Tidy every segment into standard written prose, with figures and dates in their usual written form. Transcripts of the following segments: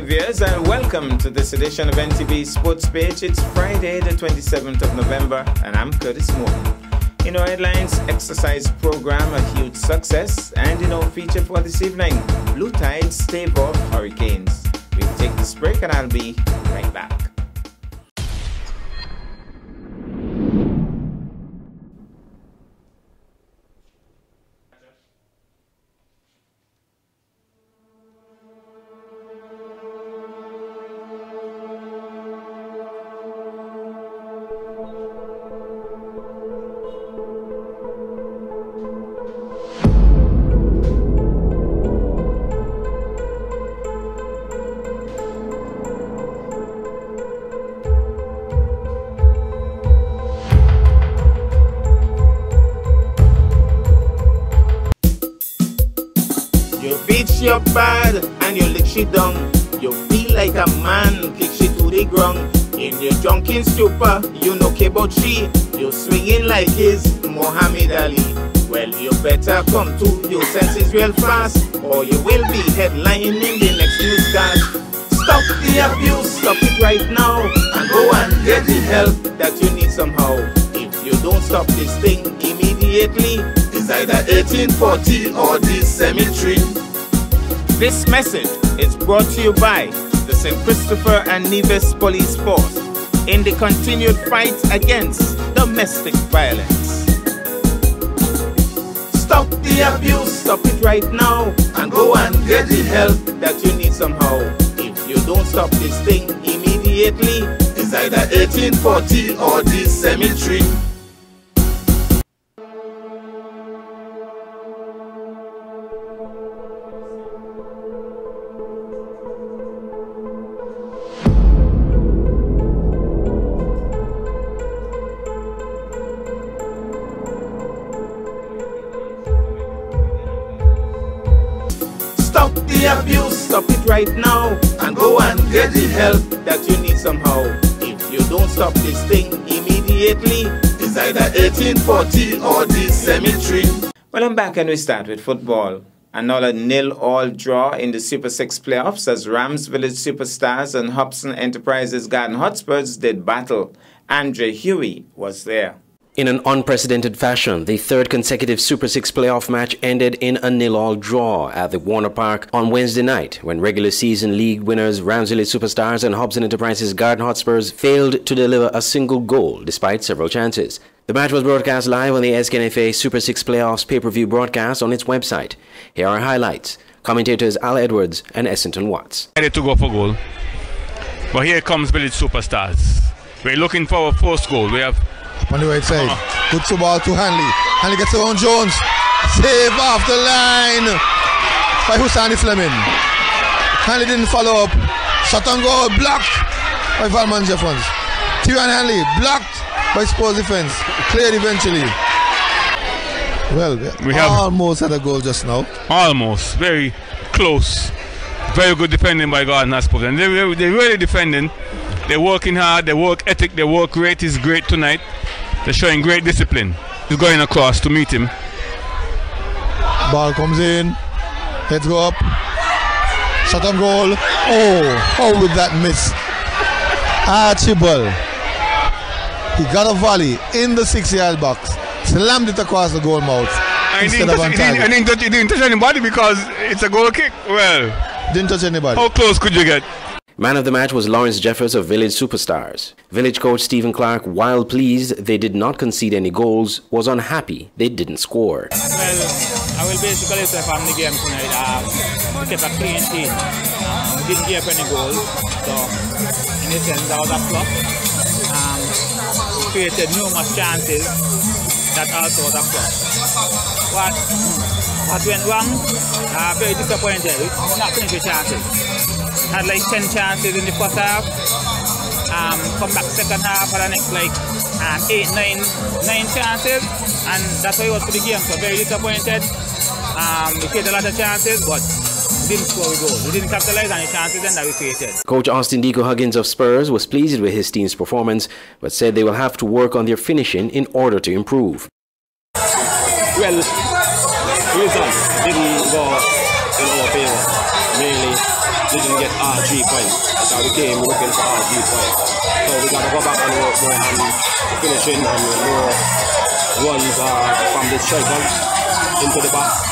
viewers, and welcome to this edition of NTV Sports Page. It's Friday, the 27th of November, and I'm Curtis Morton. In our headlines, exercise program a huge success, and in our feature for this evening, Blue Tides stave off hurricanes. We'll take this break, and I'll be right back. You're bad and you lick she down. You feel like a man, kick she to the ground. In your drunken stupor, you know about she. You swinging like his Muhammad Ali. Well, you better come to your senses real fast, or you will be headlining in the next newscast. Stop the abuse, stop it right now, and go and get the help that you need somehow. If you don't stop this thing immediately, it's either 1840 or the cemetery. This message is brought to you by the St. Christopher and Nevis Police Force in the continued fight against domestic violence. Stop the abuse, stop it right now, and go and get the help that you need somehow. If you don't stop this thing immediately, it's either 1840 or the cemetery. Stop the abuse, stop it right now, and go and get the help that you need somehow. If you don't stop this thing immediately, it's either 1840 or the cemetery. Well, I'm back and we start with football. Another 0-0 draw in the Super 6 playoffs as Rams Village Superstars and Hobson Enterprises Garden Hotspurs did battle. Andre Huey was there. In an unprecedented fashion, the third consecutive Super 6 playoff match ended in a 0-0 draw at the Warner Park on Wednesday night when regular season league winners Rams Village Superstars and Hobson Enterprises Garden Hotspurs failed to deliver a single goal despite several chances. The match was broadcast live on the SKNFA Super 6 Playoffs pay-per-view broadcast on its website. Here are highlights. Commentators Al Edwards and Essington Watts. Ready to go for goal, but here comes Village Superstars. We're looking for a first goal. We have on the right side. Good to ball to Hanley. Hanley gets around Jones. Save off the line by Husani Fleming. Hanley didn't follow up. Shot on goal. Blocked by Valman Jeffons. Tyrion Hanley blocked by Spurs defense. Cleared eventually. Well, we have almost had a goal just now. Almost. Very close. Very good defending by Garden Hotspurs. And they're really defending. They're working hard. Their work ethic, their work rate is great tonight. They're showing great discipline. He's going across to meet him. Ball comes in. Heads go up. Shot on goal. Oh, how would that miss? Archibald. He got a volley in the 6-yard box. Slammed it across the goal mouth. He didn't touch anybody because it's a goal kick. Well, didn't touch anybody. How close could you get? Man of the match was Lawrence Jeffers of Village Superstars. Village coach Stephen Clark, while pleased they did not concede any goals, was unhappy they didn't score. Well, I will basically say from the game tonight, we kept a clean sheet. We didn't give any goals, so in a sense that was a flop. We created numerous chances, that also was a flop. What went wrong? Very disappointed. We did not finish with chances. Had like 10 chances in the first half. Come back second half for the next like 8, 9 chances, and that's why it was for the game. So very disappointed. We created a lot of chances, but we didn't score goals. We didn't capitalize on the chances that we created. Coach Austin Deco Huggins of Spurs was pleased with his team's performance, but said they will have to work on their finishing in order to improve. Well, results didn't go in our favor, mainly didn't get all 3 points. So we came looking for all 3 points. So we got to go back and work more on finishing and more runs from the strikers into the box.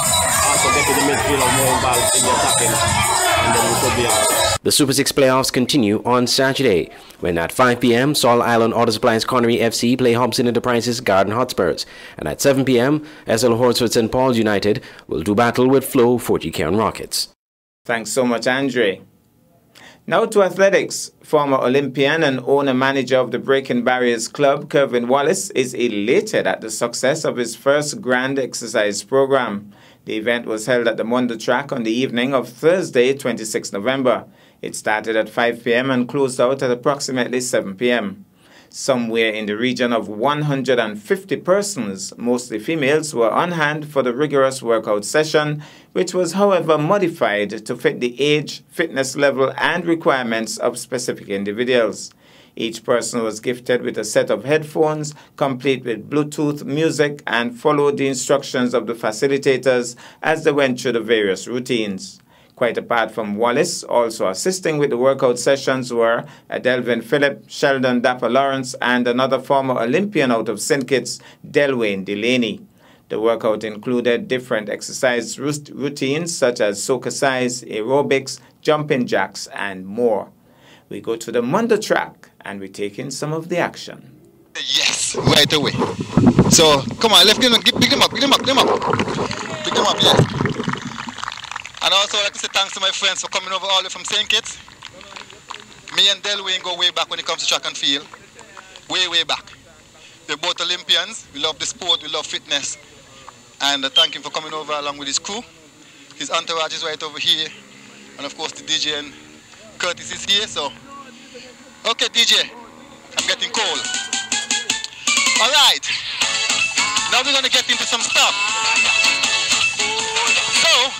Also get to the midfield and more involved in the attacking, and then we could be out. The Super 6 playoffs continue on Saturday, when at 5 p.m. Sol Island Auto Supplies Connery FC play Hobson Enterprises Garden Hotspurs, and at 7 p.m. SL Horsford St. Paul's United will do battle with Flow 40 Cairn Rockets. Thanks so much, Andre. Now to athletics. Former Olympian and owner-manager of the Breaking Barriers Club, Kervin Wallace, is elated at the success of his first grand exercise program. The event was held at the Mondo Track on the evening of Thursday, 26 November. It started at 5 p.m. and closed out at approximately 7 p.m. Somewhere in the region of 150 persons, mostly females, were on hand for the rigorous workout session, which was, however, modified to fit the age, fitness level, and requirements of specific individuals. Each person was gifted with a set of headphones, complete with Bluetooth music, and followed the instructions of the facilitators as they went through the various routines. Quite apart from Wallace, also assisting with the workout sessions were Adelvin Phillip, Sheldon Dapper Lawrence, and another former Olympian out of St. Kitts, Delwayne Delaney. The workout included different exercise routines such as soca size, aerobics, jumping jacks, and more. We go to the Mondo Track and we take in some of the action. Yes, right away. So, come on, let's pick them up, yeah. And also, I'd like to say thanks to my friends for coming over all the way from St. Kitts. Me and Delwayne go way back when it comes to track and field. Way, way back. We're both Olympians. We love the sport, we love fitness. And thank him for coming over along with his crew. His entourage is right over here. And of course, the DJ and Curtis is here, so. Okay, DJ, I'm getting cold. All right. Now we're going to get into some stuff. So,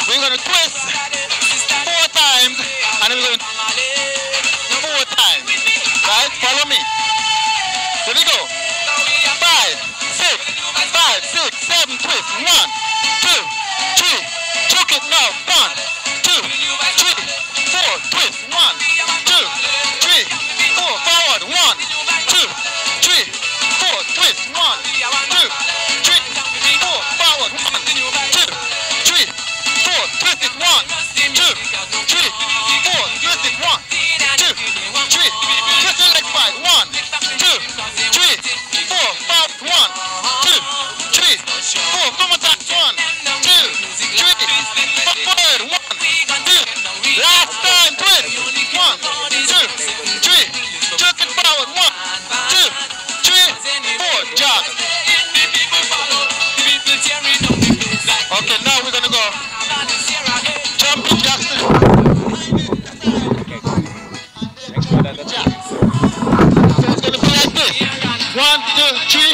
we're going to twist 4 times, and then we're going to 4 times. Right? Follow me. Here we go. 5, 6, 7, twist. 1, 2, 3. Choke it now. 1, 2, 3, 4. Twist. 1, 2, 3, 4. Forward. 1, 2, 3, 4. Twist. 1, 2, 3, 4. Forward. 1, 2, 3, 4. Twist it. 1, 2, 3, 4. Twist it. 1, 2, 3. Twist your leg wide. 1, 2, 3, 4. Forward. 1, 2, 3, 4. Come attack. 1, 2, 3. Forward. 1, 2. Last time. Twist. 1, 2, 3. Jerk it forward. 1, 2, 3, 4. Jog. Okay, now we're gonna go jumping jacks. So it's gonna be like this. 1, 2, 3.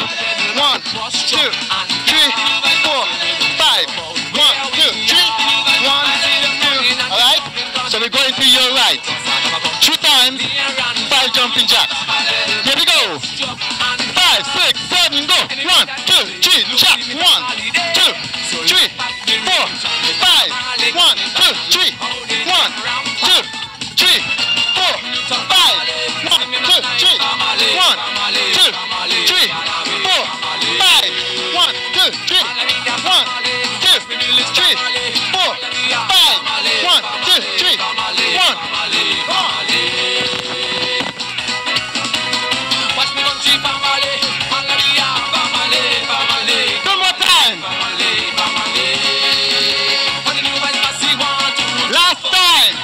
1, 2, 3, 4, 5. 1, 2, 3. 1, 2. All right. So we're going to your right. 3 times. 5 jumping jacks. Here we go. 5, 6, 7, go. 1, 2, 3, jack. 1, 2, 3, 4, 5. 1, 2, 3. 1, 2, 3, 4, 5. 1, 2, 3. 1, 2, 3, 4, 5. 1, 2, 3. 1, 2, 3, 4, 5. 1, 2, 3. 1. Two more times. Last time.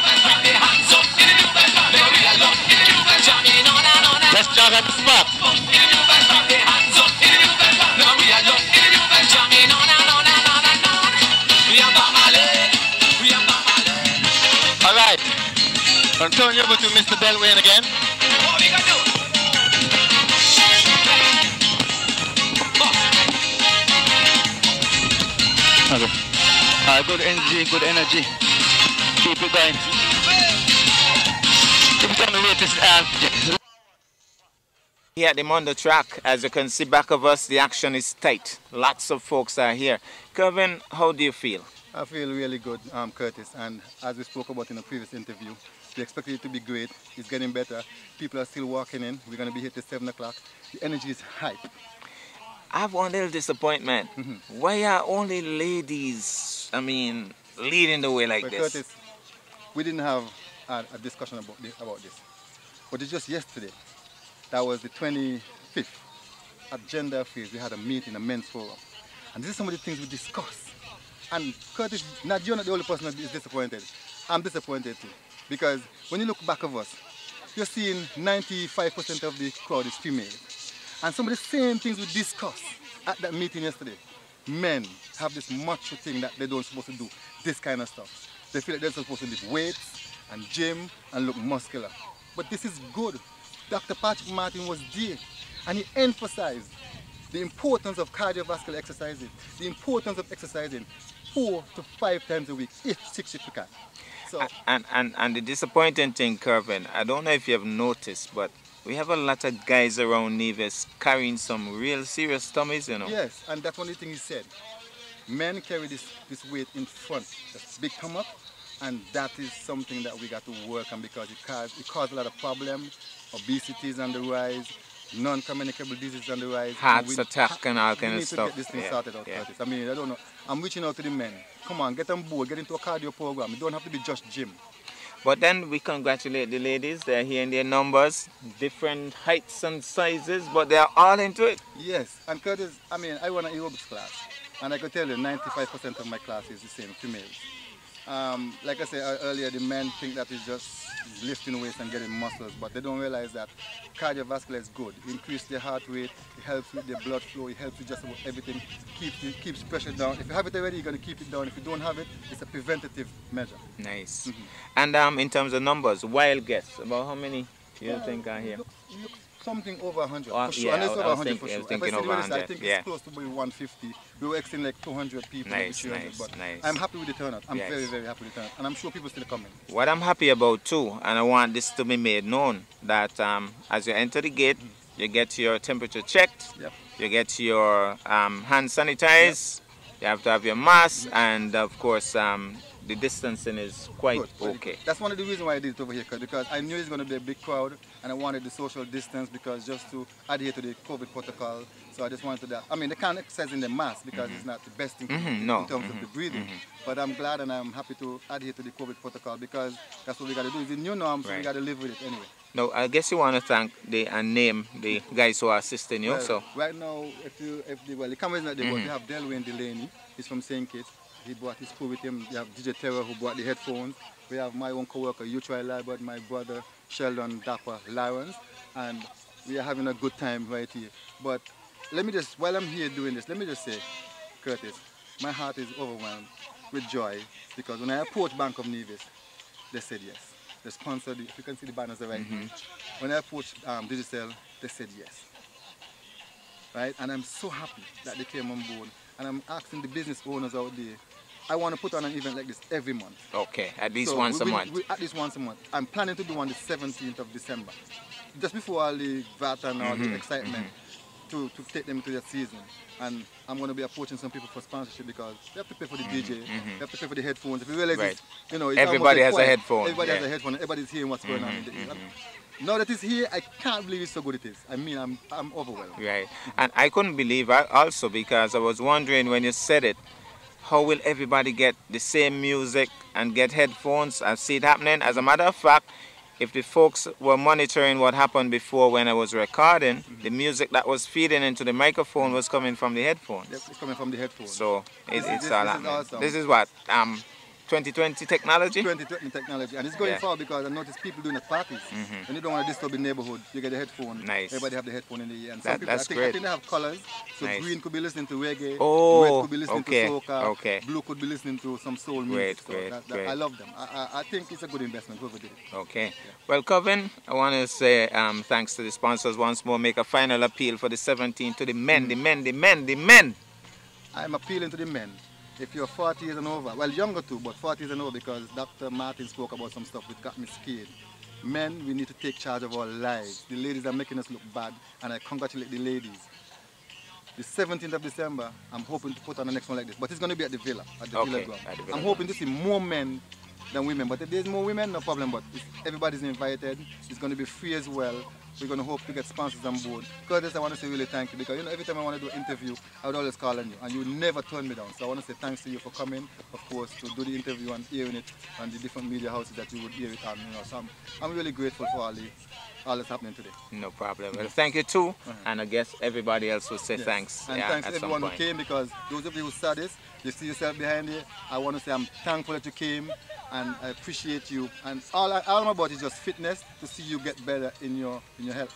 Let's jog at the spot. All right. I'm turning you over to Mr. Delwayne again. Okay. Good energy, good energy. Keep it going. Keep it on the latest. Here at the Mondo Track, as you can see back of us, the action is tight. Lots of folks are here. Kervin, how do you feel? I feel really good, Curtis, and as we spoke about in a previous interview, we expected it to be great. It's getting better. People are still walking in. We're going to be here till 7 o'clock. The energy is hype. I have one little disappointment. Why are only ladies, leading the way like But this? Curtis, we didn't have a discussion about this. But it's just yesterday. That was the 25th. At Gender Affairs, we had a meeting, a men's forum. And this is some of the things we discussed. And Curtis, you're not the only person that is disappointed. I'm disappointed too. Because when you look back of us, you're seeing 95% of the crowd is female. And some of the same things we discussed at that meeting yesterday. Men have this macho thing that they don't supposed to do, this kind of stuff. They feel like they're supposed to lift weights and gym and look muscular. But this is good. Dr. Patrick Martin was there and he emphasized the importance of cardiovascular exercising, the importance of exercising 4 to 5 times a week, 6 if you can. So, and the disappointing thing, Kervin, I don't know if you have noticed, but we have a lot of guys around Nevis carrying some real serious tummies, you know. Yes, and that's one of the things he said. Men carry this weight in front, that's big come up, and that is something that we got to work on because it causes a lot of problems. Obesity is on the rise, non-communicable diseases on the rise. Heart attack and all kind of stuff. We need to get this thing started out, Curtis. I mean, I don't know. I'm reaching out to the men. Come on, get on board, get into a cardio program. It don't have to be just gym. But then we congratulate the ladies. They're here in their numbers, different heights and sizes, but they're all into it. Yes, and Curtis, I run an aerobics class, and I can tell you 95% of my class is the same, females. Like I said earlier, the men think that it's just lifting weights and getting muscles, but they don't realize that cardiovascular is good. It increases their heart rate, it helps with their blood flow, it helps with just about everything, keeps pressure down. If you have it already, you're going to keep it down. If you don't have it, it's a preventative measure. Nice. And in terms of numbers, wild guess, about how many do you think are here? Look, something over 100 for sure. Yeah, and it's over 100 for sure. I think it's close to maybe 150. We were expecting like 200 people. Nice, but nice. I'm happy with the turnout. I'm very, very happy with the turnout. And I'm sure people still coming. What I'm happy about too, and I want this to be made known, that as you enter the gate, you get your temperature checked, you get your hand sanitized, you have to have your mask, and of course the distancing is quite okay. That's one of the reasons why I did it over here, because I knew it's going to be a big crowd and I wanted the social distance because just to adhere to the COVID protocol. So I just wanted that. I mean, they can't exercise in their mask because it's not the best thing in terms of the breathing. But I'm glad and I'm happy to adhere to the COVID protocol because that's what we got to do. It's the new norm, so we got to live with it anyway. No, I guess you want to thank and name the guys who are assisting you. Well, so right now, the camera is not there, but we have Delwyn Delaney. He's from St. Kitts. He brought his crew with him. We have DJ Terror who brought the headphones. We have my own co-worker, Utri Libert, my brother, Sheldon Dapper Lawrence. And we are having a good time right here. But let me just, while I'm here doing this, let me just say, Curtis, my heart is overwhelmed with joy because when I approached Bank of Nevis, they said yes. They sponsored, if you can see the banners right here. When I approached Digicel, they said yes. Right? And I'm so happy that they came on board. And I'm asking the business owners out there, I want to put on an event like this every month. Okay, at least once a month. At least once a month. I'm planning to do one the 17th of December. Just before all the VAT and all the excitement to take them to the season. And I'm going to be approaching some people for sponsorship because they have to pay for the DJ, they have to pay for the headphones. If you realize it's, it's everybody has a headphone. Everybody has a headphone. Everybody's hearing what's going on in the Now that it's here, I can't believe it's so good it is. I mean, I'm overwhelmed. Right. And I couldn't believe also because I was wondering when you said it, how will everybody get the same music and get headphones? I see it happening. As a matter of fact, if the folks were monitoring what happened before when I was recording, the music that was feeding into the microphone was coming from the headphones. Yes, it's coming from the headphones. So it's all happening. Awesome. This is what? 2020 technology? 2020 technology. And it's going far because I notice people doing it at parties. And you don't want to disturb the neighborhood. You get the headphone. Nice. Everybody have the headphone in the ear. And that's people, great. I think they have colors. So green could be listening to reggae. Oh, red could be listening to soca. Blue could be listening to some soul music. Great. I love them. I think it's a good investment, whoever did it. Okay. Yeah. Well, Kevin, I want to say thanks to the sponsors once more. Make a final appeal for the 17th to the men, the men. I'm appealing to the men. If you're 40 years and over, well, younger too, but 40 years and over, because Dr. Martin spoke about some stuff which got me scared. Men, we need to take charge of our lives. The ladies are making us look bad, and I congratulate the ladies. The 17th of December, I'm hoping to put on the next one like this. But it's going to be at the Villa, at the Okay, Villa ground. at the Villa I'm hoping to see more men than women. But if there's more women, no problem. But everybody's invited. It's going to be free as well. We're going to hope to get sponsors on board. Curtis, I want to say really thank you, because you know, every time I want to do an interview, I would always call on you, and you never turn me down. So I want to say thanks to you for coming, of course, to do the interview and hearing it on the different media houses that you would hear it on. You know, so I'm really grateful for all that's happening today. No problem. Well, thank you too, and I guess everybody else will say Yes. thanks. And yeah, thanks at to some everyone who point. came, because those of you who saw this, you see yourself behind you. I want to say I'm thankful that you came, and I appreciate you. And all I'm about is just fitness, to see you get better in your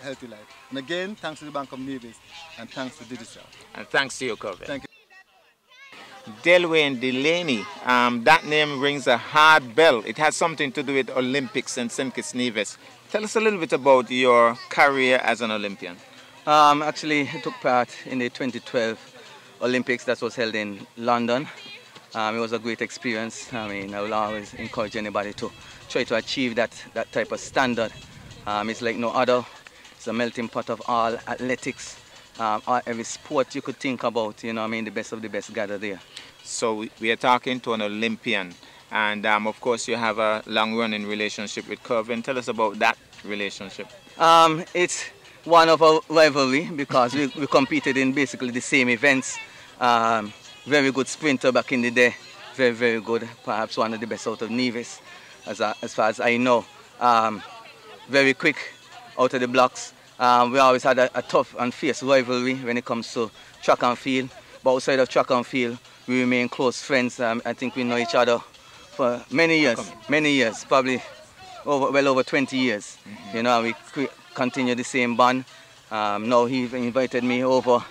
healthy life. And again, thanks to the Bank of Nevis, and thanks to Digicel. And thanks to you, Kevin. Thank you. Delwayne Delaney, that name rings a hard bell. It has something to do with Olympics and St. Kitts Nevis. Tell us a little bit about your career as an Olympian. Actually, I took part in the 2012 Olympics that was held in London. It was a great experience. I mean, I will always encourage anybody to try to achieve that type of standard. It's like no other. It's a melting pot of all athletics, every sport you could think about. You know, I mean, the best of the best gather there. So we are talking to an Olympian, and of course you have a long-running relationship with Kevin. Tell us about that relationship. It's one of our rivalry, because we competed in basically the same events. Very good sprinter back in the day, very, very good, perhaps one of the best out of Nevis, as far as I know. Very quick out of the blocks. We always had a tough and fierce rivalry when it comes to track and field, but outside of track and field, we remain close friends. I think we know each other for many years, probably well over 20 years. You know, we continue the same bond. Now he invited me over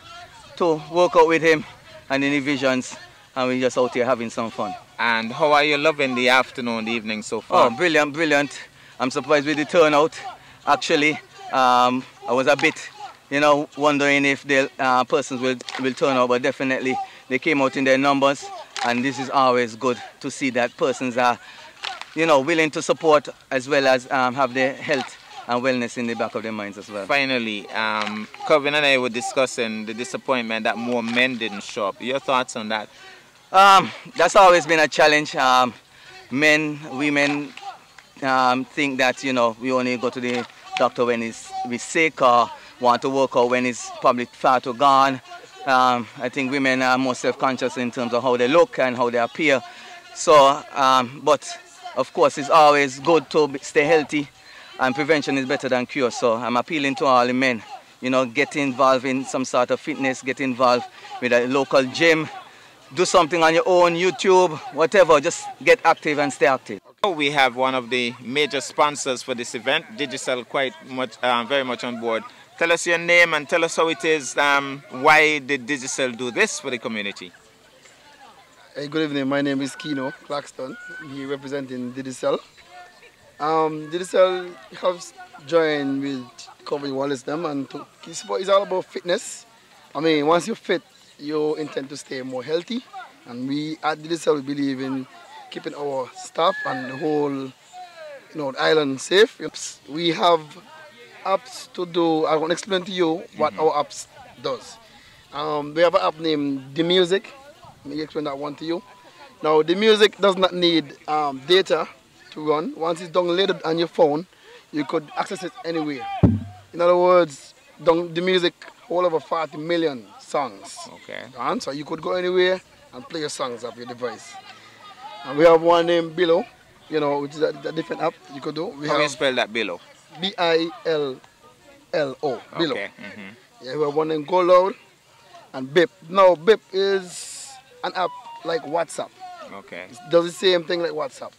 to work out with him and in the visions, and we're just out here having some fun. And how are you loving the afternoon, the evening so far? Oh, brilliant, brilliant. I'm surprised with the turnout. Actually, I was a bit, you know, wondering if the persons will turn out, but definitely they came out in their numbers, and this is always good to see that persons are, you know, willing to support, as well as have their health and wellness in the back of their minds as well. Finally, Kevin and I were discussing the disappointment that more men didn't show up. Your thoughts on that? That's always been a challenge. Men, women think that, you know, we only go to the doctor when we're sick, or want to work out when it's probably far too gone. I think women are more self-conscious in terms of how they look and how they appear. So, but of course, it's always good to stay healthy, and prevention is better than cure. So I'm appealing to all the men, you know, get involved in some sort of fitness, get involved with a local gym, do something on your own, YouTube, whatever, just get active and stay active. We have one of the major sponsors for this event, Digicel, very much on board. Tell us your name and tell us how it is, why did Digicel do this for the community? Hey, good evening, my name is Kino Claxton. I'm representing Digicel. Digicel has joined with Kobe Wallace them, and it's all about fitness. I mean, once you're fit, you intend to stay more healthy, and we at Digicel we believe in keeping our staff and the whole, you know, the island safe. We have apps to do. I want to explain to you what our apps does. We have an app named The Music. Let me explain that one to you. Now, The Music does not need data to run. Once it's downloaded on your phone, you could access it anywhere. In other words, The Music hold over 40 million songs. Okay. And so you could go anywhere and play your songs off your device. And we have one named Billo, you know, which is a different app you could do. How do you spell that, Billo? B-I-L-L-O, Billo. Okay. Yeah, we have one named Go Loud and BIP. Now, BIP is an app like WhatsApp. Okay. It does the same thing like WhatsApp,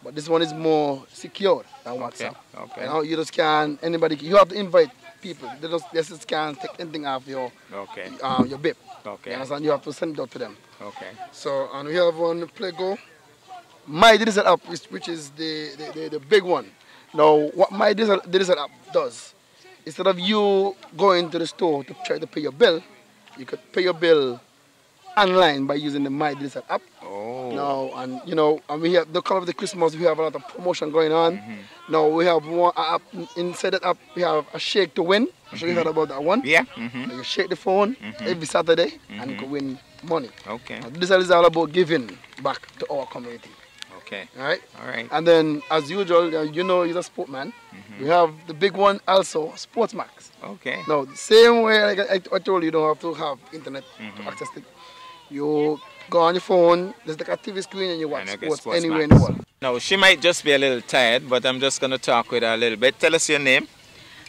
but this one is more secure than WhatsApp. Okay. You know, you just can't, you have to invite people. They just can't take anything off your BIP. Okay. You understand? You have to send it out to them. Okay. So, and we have one Playgo. My Digicel app, which is the big one. Now, what My Digicel app does, instead of you going to the store to try to pay your bill, you could pay your bill online by using the My Digicel app. Oh. Now, and you know, and we have the color of the Christmas. We have a lot of promotion going on. Now we have one app. Inside that app, we have a shake to win. I'm sure you heard about that one. Yeah. So you shake the phone every Saturday, and you can win money. Okay. Now, this is all about giving back to our community. Okay. All right. All right. And then, as usual, you know, he's a sportman. We have the big one also, Sportsmax. Okay. Now, the same way like I told you, you don't have to have internet to access it. You go on your phone, there's like a TV screen, and you watch sports anywhere in the world. Now, she might just be a little tired, but I'm just going to talk with her a little bit. Tell us your name.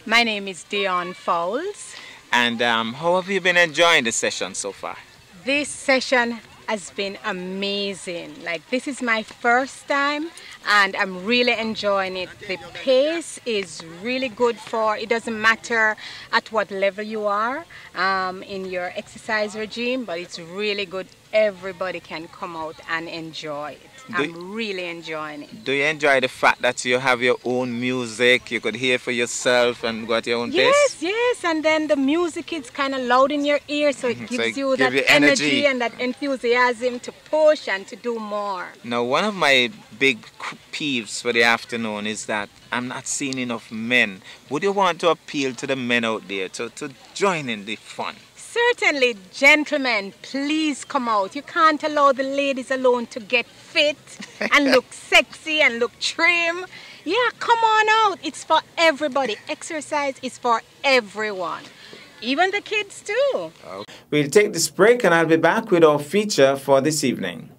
My name is Dion Fowles. And how have you been enjoying the session so far? This session has been amazing. Like, this is my first time and I'm really enjoying it. The pace is really good for, it doesn't matter at what level you are in your exercise regime, but it's really good. Everybody can come out and enjoy it. I'm really enjoying it. Do you enjoy the fact that you have your own music, you could hear for yourself and go at your own pace? Yes, and then the music is kind of loud in your ear, so it gives you that energy and that enthusiasm to push and to do more. Now, one of my big peeves for the afternoon is that I'm not seeing enough men. Would you want to appeal to the men out there to join in the fun? Certainly, gentlemen, please come out. You can't allow the ladies alone to get fit and look sexy and look trim. Yeah, come on out. It's for everybody. Exercise is for everyone, even the kids too. We'll take this break and I'll be back with our feature for this evening.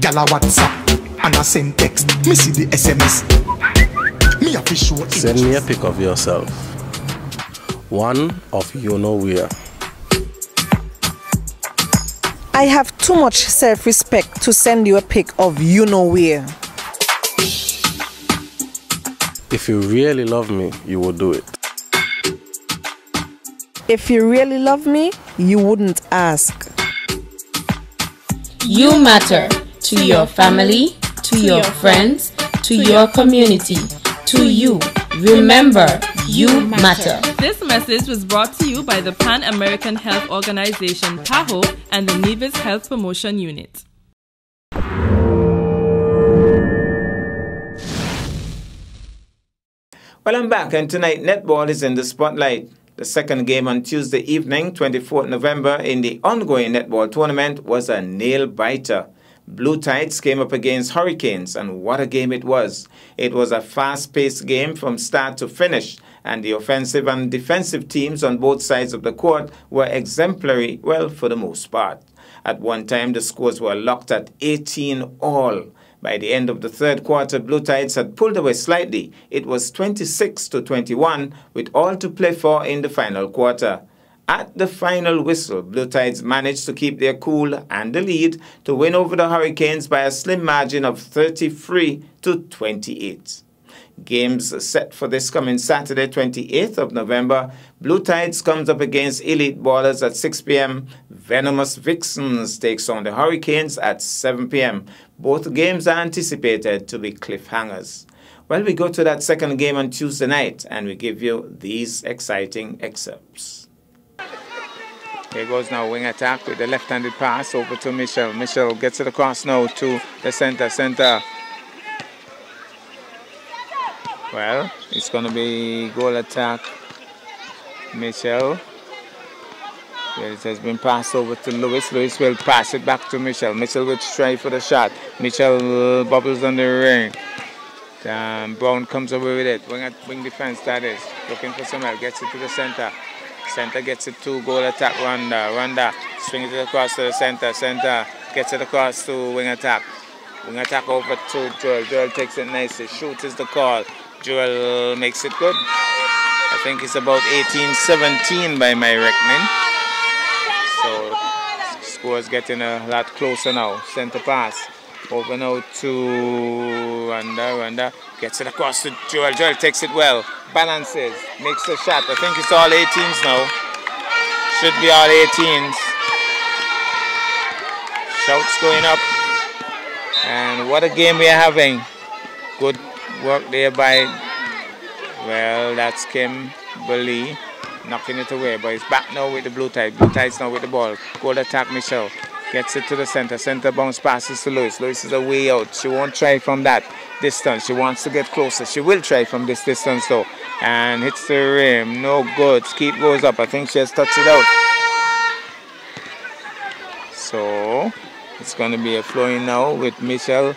Gala WhatsApp and I send text. Me see the SMS. Me have to show it. Send me a pic of yourself. One of you know where. I have too much self-respect to send you a pic of you know where. If you really love me, you will do it. If you really love me, you wouldn't ask. You matter to your family, to your friends, to your community, to you. Remember, you matter. This message was brought to you by the Pan American Health Organization, PAHO, and the Nevis Health Promotion Unit. Well, I'm back, and tonight netball is in the spotlight. The second game on Tuesday evening, 24th November, in the ongoing netball tournament was a nail-biter. Blue Tides came up against Hurricanes, and what a game it was. It was a fast-paced game from start to finish, and the offensive and defensive teams on both sides of the court were exemplary, well, for the most part. At one time, the scores were locked at 18 all. By the end of the third quarter, Blue Tides had pulled away slightly. It was 26-21, with all to play for in the final quarter. At the final whistle, Blue Tides managed to keep their cool and the lead to win over the Hurricanes by a slim margin of 33-28. Games set for this coming Saturday, 28th of November. Blue Tides comes up against Elite Ballers at 6 p.m. Venomous Vixens takes on the Hurricanes at 7 p.m. Both games are anticipated to be cliffhangers. Well, we go to that second game on Tuesday night, and we give you these exciting excerpts. Here goes now wing attack with the left-handed pass over to Michelle. Michelle gets it across now to the center. Well, it's going to be goal attack. Michelle. It has been passed over to Lewis. Lewis will pass it back to Michelle. Michelle will try for the shot. Michelle bubbles on the ring. Brown comes away with it. Wing defense, that is. Looking for some help. Gets it to the center. Center gets it to goal attack Rwanda. Swings it across to the center. Center gets it across to wing attack. Wing attack over to Joel. Joel takes it nicely. Shoot is the call. Joel makes it good. I think it's about 18-17 by my reckoning. So score's getting a lot closer now. Center pass. Over now to Rwanda. Gets it across to Joel. Joel takes it well. Balances. Makes the shot. I think it's all 18s now. Should be all 18s. Shouts going up. And what a game we are having. Good work there by, well, that's Kimberly. knocking it away, but it's back now with the Blue Tide. Blue Tide's now with the ball. Goal attack, Michelle. Gets it to the center. Center bounce passes to Lewis. Lewis is a way out. She won't try from that distance. She wants to get closer. She will try from this distance though. And hits the rim. No good. Skeet goes up. I think she has touched it out. So it's going to be a flowing now with Michelle.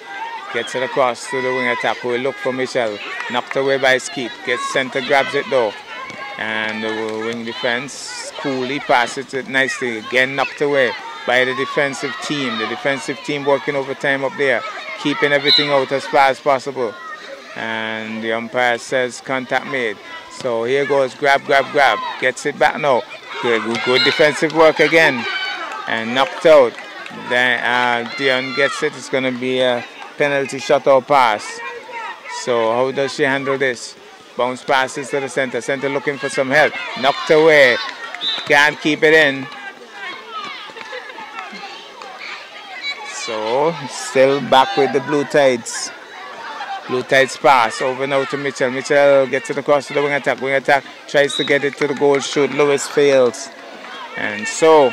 Gets it across to the wing attack. We'll look for Michelle. Knocked away by Skeet. Gets center, grabs it though. And the wing defense coolly passes it nicely. Again knocked away by the defensive team. The defensive team working overtime up there. Keeping everything out as far as possible. And the umpire says contact made. So here goes grab, grab, grab. Gets it back now. Good defensive work again. And knocked out. Then Dion gets it. It's going to be a penalty shot or pass. So how does she handle this? Bounce passes to the center. Center looking for some help. Knocked away. Can't keep it in. So still back with the Blue Tides. Blue Tides pass over now to Mitchell. Mitchell gets it across to the wing attack. Wing attack tries to get it to the goal shoot. Lewis fails. And so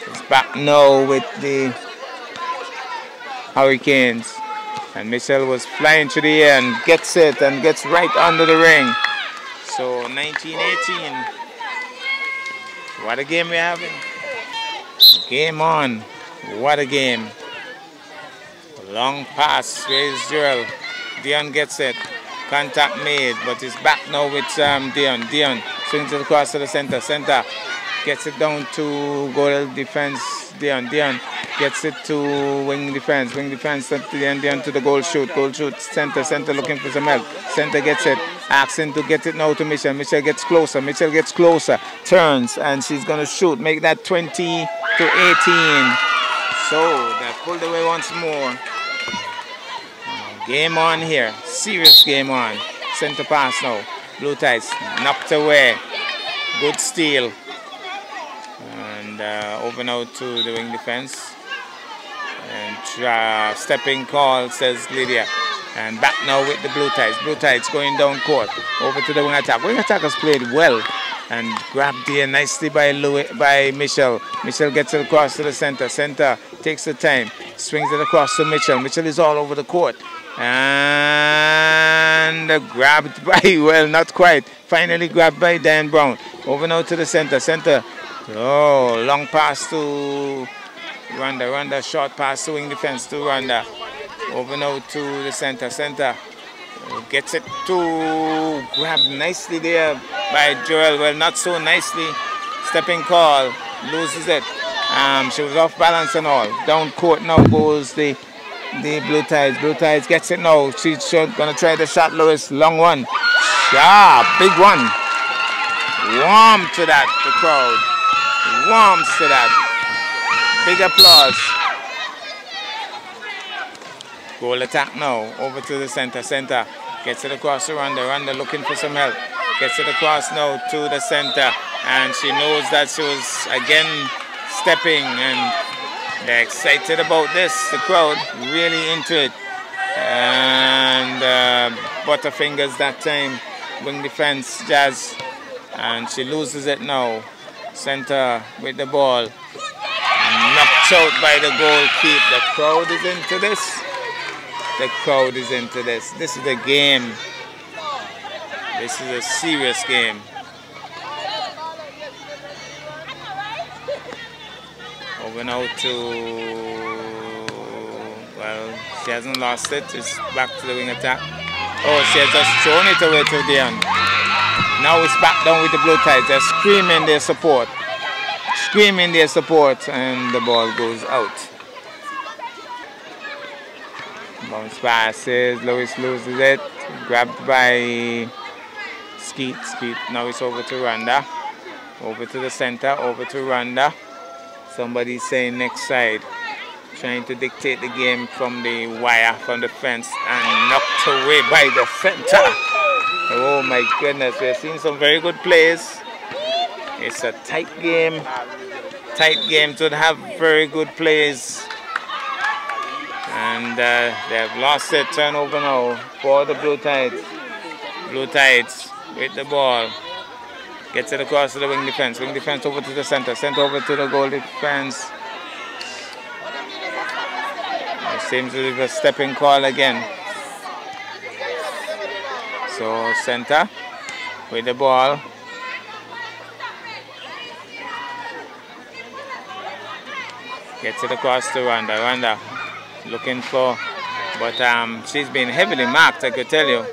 it's back now with the Hurricanes. And Michelle was flying to the air and gets it and gets right under the ring. So 19-18. What a game we're having. Game on. What a game. Long pass. Where's Joel? Dion gets it. Contact made, but it's back now with Dion. Dion swings it across to the center. Center gets it down to goal defense. Dion gets it to wing defense. Wing defense to Dion to the goal shoot. Goal shoot. Center looking for some help. Center gets it. Asking to get it now to Michelle. Michelle gets closer. Michelle gets closer. Turns and she's gonna shoot. Make that 20-18. So they pulled away once more. Game on here. Serious game on. Center pass now. Blue Tides knocked away. Good steal. And over now to the wing defense. And stepping call, says Lydia. And back now with the Blue Tides. Blue Tides going down court. Over to the wing attack. Wing attack has played well. And grabbed here nicely by Michelle. Michelle gets it across to the center. Center takes the time. Swings it across to Mitchell. Mitchell is all over the court. And grabbed by, well, not quite. Finally grabbed by Dan Brown. Over now to the center. Center. Oh, long pass to Rhonda. Rhonda, short pass to wing defense to Rhonda. Over now to the center. Center gets it to grab nicely there by Joel. Well, not so nicely. Stepping call. Loses it. She was off balance and all. Down court now goes the Blue Tides. Blue Tides gets it now. She's gonna try the shot, Lewis. Long one. Yeah, big one. Warm to that, the crowd. Warms to that. Big applause. Goal attack now. Over to the center. Center gets it across to Rhonda. Rhonda looking for some help. Gets it across now to the center. And she knows that she was again stepping, and they're excited about this. The crowd really into it. And Butterfingers that time. Wing defense, Jazz. And she loses it now. Center with the ball. Knocked out by the goalkeeper. The crowd is into this. The crowd is into this. This is a game. This is a serious game. Over now to, well, she hasn't lost it. It's back to the wing attack. Oh, she has just thrown it away to Dion. Now it's back down with the Blue Tides. They're screaming their support. Screaming their support, and the ball goes out. Bounce passes. Lewis loses it. Grabbed by Skeet. Skeet. Now it's over to Rhonda. Over to the center. Over to Rhonda. Somebody saying next side. Trying to dictate the game from the wire, from the fence, and knocked away by the center. Oh my goodness, we're seeing some very good plays. It's a tight game. Tight game to have very good plays. And they have lost it. Turnover now for the Blue Tides. Blue Tides with the ball. Gets it across to the wing defense. Wing defense over to the center. Center over to the goal defense. It seems to be a stepping call again. So center with the ball. Gets it across to Rhonda. Rhonda looking for, but she's been heavily marked, I could tell you.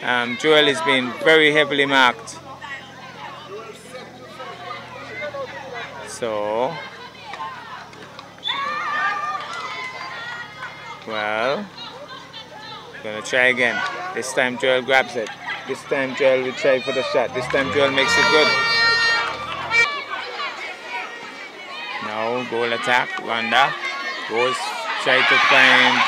Joel has been very heavily marked. So, well, gonna try again. This time Joel grabs it. This time Joel will try for the shot. This time Joel makes it good. Now goal attack. Rhonda goes, try to find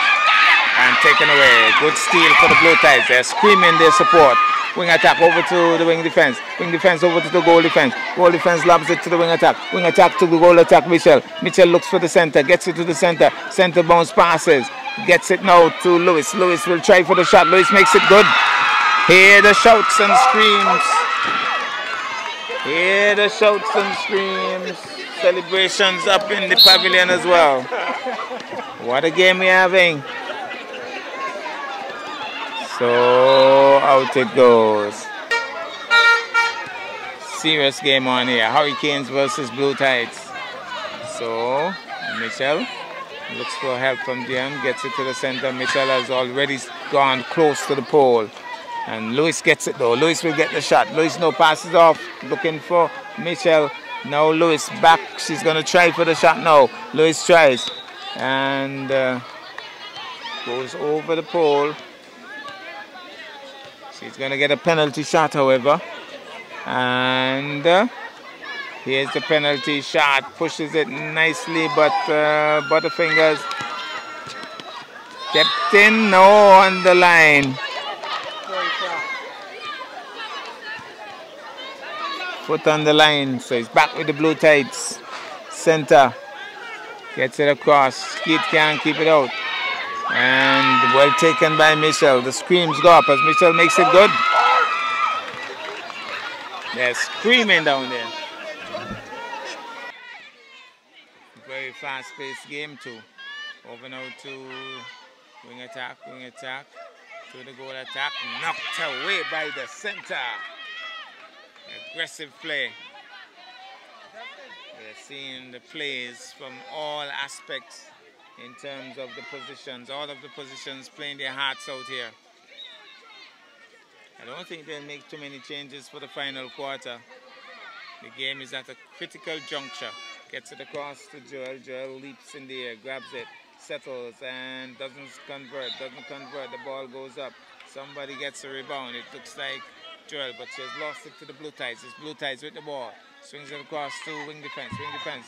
and taken away. Good steal for the Blue Tides. They're screaming their support. Wing attack over to the wing defense. Wing defense over to the goal defense. Goal defense lobs it to the wing attack. Wing attack to the goal attack. Mitchell. Mitchell looks for the center. Gets it to the center. Center bounce passes. Gets it now to Lewis. Lewis will try for the shot. Lewis makes it good. Hear the shouts and screams. Hear the shouts and screams. Celebrations up in the pavilion as well. What a game we're having. So out it goes. Serious game on here. Hurricanes versus Blue Tides. So Mitchell looks for help from Dion. Gets it to the center. Mitchell has already gone close to the pole. And Lewis gets it though. Lewis will get the shot. Lewis now passes off. Looking for Mitchell. Now Lewis back. She's going to try for the shot now. Lewis tries. And goes over the pole. She's going to get a penalty shot, however. And here's the penalty shot. Pushes it nicely, but Butterfingers kept in. No, on the line. Foot on the line. So he's back with the Blue Tides. Center. Gets it across. Skeet can't keep it out. And well taken by Mitchell. The screams go up as Mitchell makes it good. They're screaming down there. Very fast-paced game too. Over now to wing attack, to the goal attack. Knocked away by the center. Aggressive play. We're seeing the plays from all aspects. In terms of the positions, all of the positions playing their hearts out here. I don't think they'll make too many changes for the final quarter. The game is at a critical juncture. Gets it across to Joel. Joel leaps in the air, grabs it, settles, and doesn't convert. The ball goes up. Somebody gets a rebound. It looks like Joel, but she has lost it to the Blue Tides. It's Blue Tides with the ball. Swings it across to wing defense. Wing defense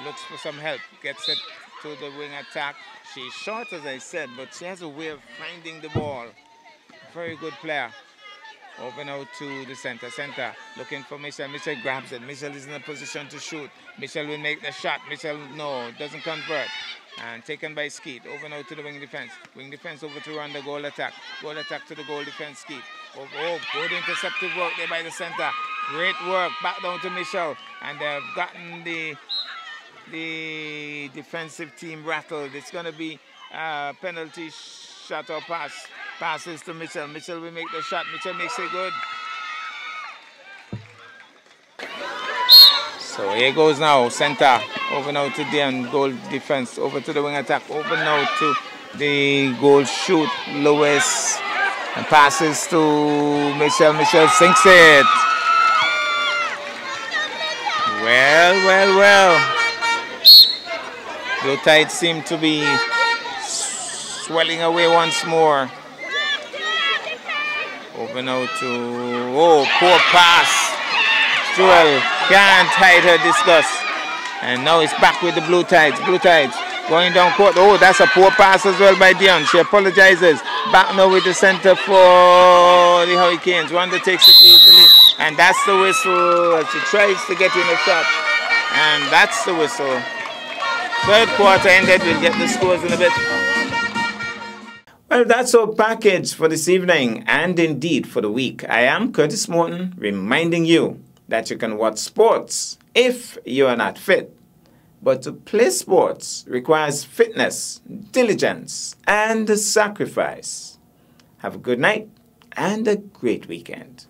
looks for some help. Gets it to the wing attack. She's short, as I said, but she has a way of finding the ball. Very good player. Over now to the center. Center looking for Mitchell. Mitchell grabs it. Mitchell is in a position to shoot. Mitchell will make the shot. Mitchell, no, doesn't convert. And taken by Skeet. Over now to the wing defense. Wing defense over to run the goal attack. Goal attack to the goal defense, Skeet. Oh, good interceptive work there by the center. Great work. Back down to Mitchell. And they've gotten the defensive team rattled. It's going to be penalty shot or pass. Passes to Mitchell. Mitchell will make the shot. Mitchell makes it good. So here goes now. Center. Over now to Dion. Goal defense. Over to the wing attack. Over now to the goal shoot. Lewis. And passes to Mitchell. Mitchell sinks it. Well. Blue Tides seem to be swelling away once more. Over now to, poor pass. Joel can't hide her disgust. And now it's back with the Blue Tides. Blue Tides going down court. Oh, that's a poor pass as well by Dion. She apologizes. Back now with the center for the Hurricanes. Rhonda takes it easily. And that's the whistle as she tries to get in a shot. And that's the whistle. Third quarter ended. We'll get the scores in a bit. Well, that's our package for this evening and indeed for the week. I am Curtis Morton reminding you that you can watch sports if you are not fit. But to play sports requires fitness, diligence, and sacrifice. Have a good night and a great weekend.